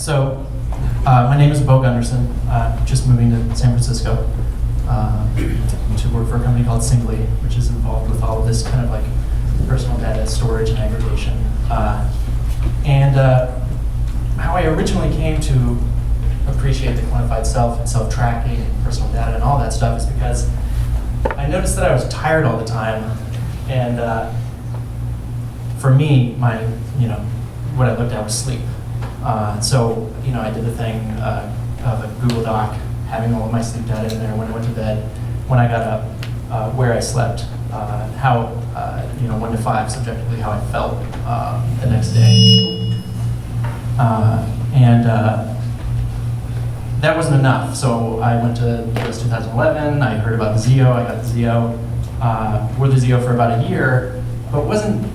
so my name is Beau Gunderson. Just moving to San Francisco to work for a company called Singly, which is involved with all of this kind of like personal data storage and aggregation. And how I originally came to appreciate the quantified self and self-tracking and personal data and all that stuff is because I noticed that I was tired all the time. And for me, what I looked at was sleep. So, I did the thing of a Google Doc, having all of my sleep data in there when I went to bed, when I got up, where I slept, how, 1 to 5, subjectively, how I felt the next day. That wasn't enough. So I went to US 2011, I heard about the Zeo, I got the Zeo, wore the Zeo for about a year, but wasn't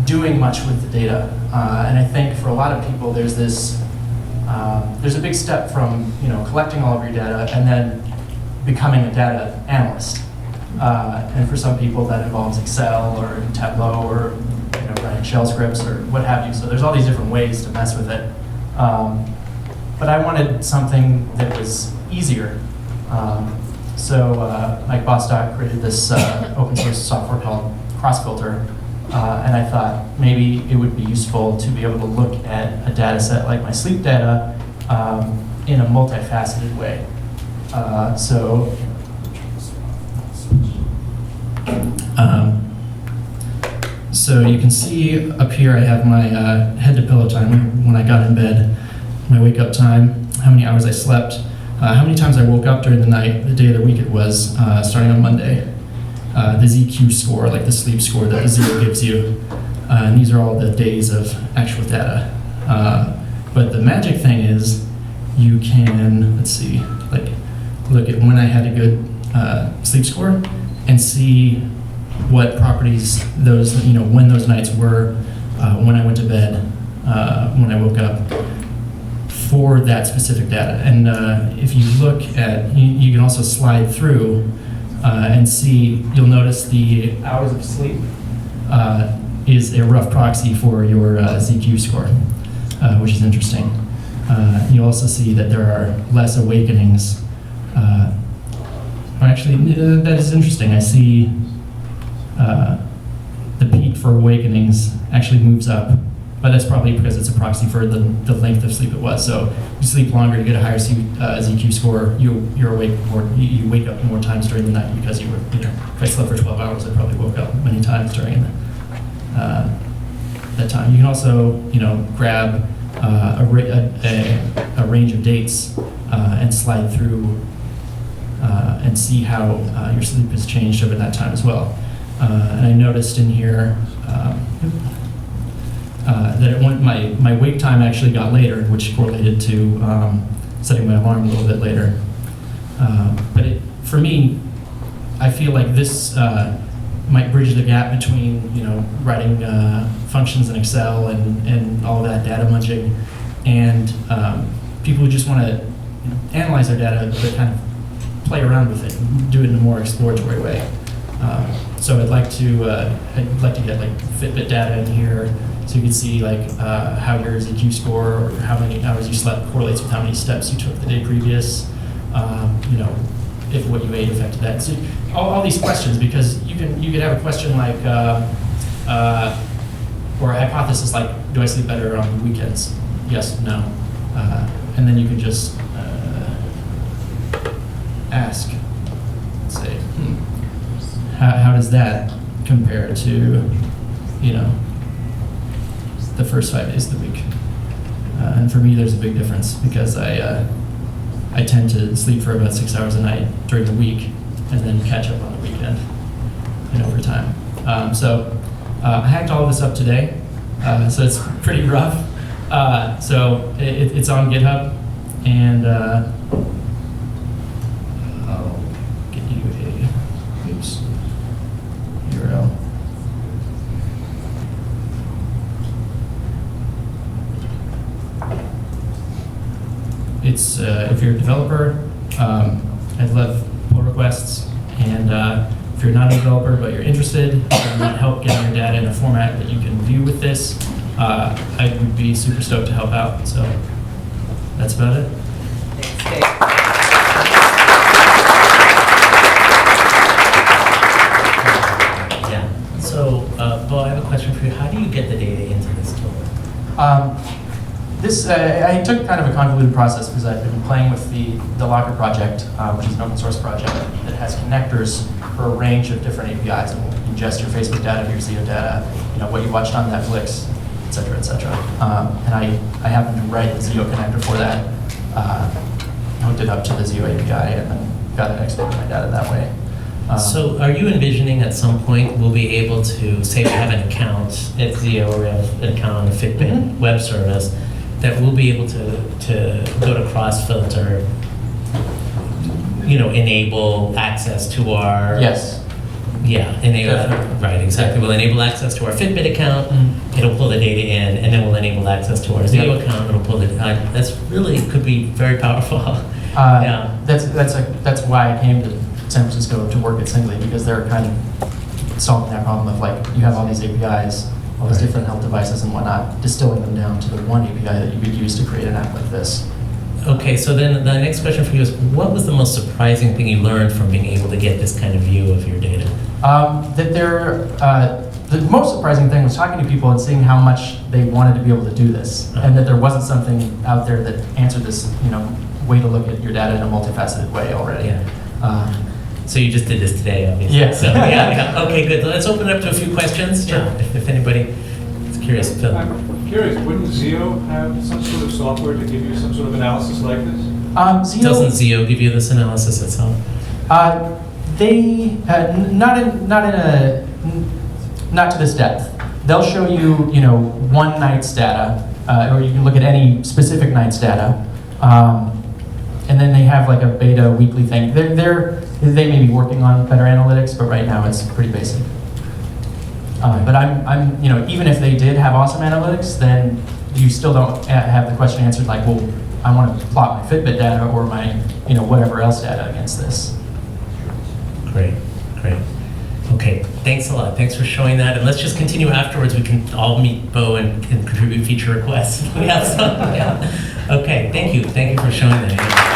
doing much with the data. And I think for a lot of people, there's a big step from collecting all of your data and then becoming a data analyst. And for some people, that involves Excel or Tableau or writing shell scripts or what have you. So there's all these different ways to mess with it. But I wanted something that was easier. So Mike Bostock created this open source software called Crossfilter. And I thought maybe it would be useful to be able to look at a data set like my sleep data in a multifaceted way. So you can see up here I have my head to pillow time when I got in bed, my wake up time, how many hours I slept, how many times I woke up during the night, the day of the week it was, starting on Monday. The ZQ score, like the sleep score that the Zeo gives you. And these are all the days of actual data. But the magic thing is you can, look at when I had a good sleep score and see what properties those, when those nights were, when I went to bed, when I woke up, for that specific data. And if you look at, you can also slide through and see, you'll notice the hours of sleep is a rough proxy for your ZQ score, which is interesting. You also see that there are less awakenings. Actually, that is interesting. I see the peak for awakenings actually moves up, but that's probably because it's a proxy for the length of sleep it was. So if you sleep longer, you get a higher ZQ score. You're awake more. You wake up more times during the night because you were. If I slept for 12 hours, I probably woke up many times during that time. You can also, grab a range of dates and slide through and see how your sleep has changed over that time as well. And I noticed in here. That my wake time actually got later, which correlated to setting my alarm a little bit later. But for me, I feel like this might bridge the gap between writing functions in Excel and all that data munging, and people who just want to analyze their data but kind of play around with it, and do it in a more exploratory way. So I'd like to get like Fitbit data in here. So you can see how your ZQ score or how many hours you slept correlates with how many steps you took the day previous. If what you ate affected that. So all these questions, because you could have a question like, or a hypothesis like, do I sleep better on weekends? Yes, no. And then you can just ask, say, how does that compare to, the first 5 days of the week? And for me, there's a big difference because I tend to sleep for about 6 hours a night during the week and then catch up on the weekend and over time. So I hacked all of this up today, so it's pretty rough. So it's on GitHub, and I'll get you a URL. It's if you're a developer, I'd love pull requests, and if you're not a developer but you're interested and want help getting your data in a format that you can view with this, I would be super stoked to help out. So That's about it. Thanks, Dave. Yeah. So, Beau, I have a question for you. How do you get the data into this tool? I took kind of a convoluted process because I've been playing with the Locker project, which is an open source project that has connectors for a range of different APIs. And will ingest your Facebook data, your Zeo data, what you watched on Netflix, et cetera, et cetera. And I happened to write the Zeo connector for that, hooked it up to the Zeo API, and then got to export my data that way. So are you envisioning at some point we'll be able to, say we have an account at Zeo or we have an account on the Fitbit web service, that we'll be able to go to Crossfilter, enable access to our... Yes. Yeah, enable, Definitely. right, exactly. We'll enable access to our Fitbit account, it'll pull the data in, and then we'll enable access to our Zeo account, it'll pull it. That's really, could be very powerful. Yeah. That's why I came to San Francisco to work at Singly, because they're kind of solving that problem of you have all these APIs, all these different health devices and whatnot, distilling them down to the one API that you could use to create an app like this. Okay, so then the next question for you is, what was the most surprising thing you learned from being able to get this kind of view of your data? The most surprising thing was talking to people and seeing how much they wanted to be able to do this, and that there wasn't something out there that answered this, way to look at your data in a multifaceted way already. Yeah. So you just did this today, obviously. Yeah. So, yeah. Okay, good. Let's open it up to a few questions. Sure. If anybody is curious, Phil. I'm curious, wouldn't Zeo have some sort of software to give you some sort of analysis like this? Doesn't Zeo give you this analysis itself? They not to this depth. They'll show you, one night's data, or you can look at any specific night's data, and then they have like a beta weekly thing. They may be working on better analytics, but right now it's pretty basic. But I'm, even if they did have awesome analytics, then you still don't have the question answered like, well, I want to plot my Fitbit data or my, whatever else data against this. Great. Okay, thanks a lot. Thanks for showing that. And let's just continue afterwards. We can all meet Beau and contribute feature requests. We have some. Yeah. Okay, thank you. Thank you for showing that.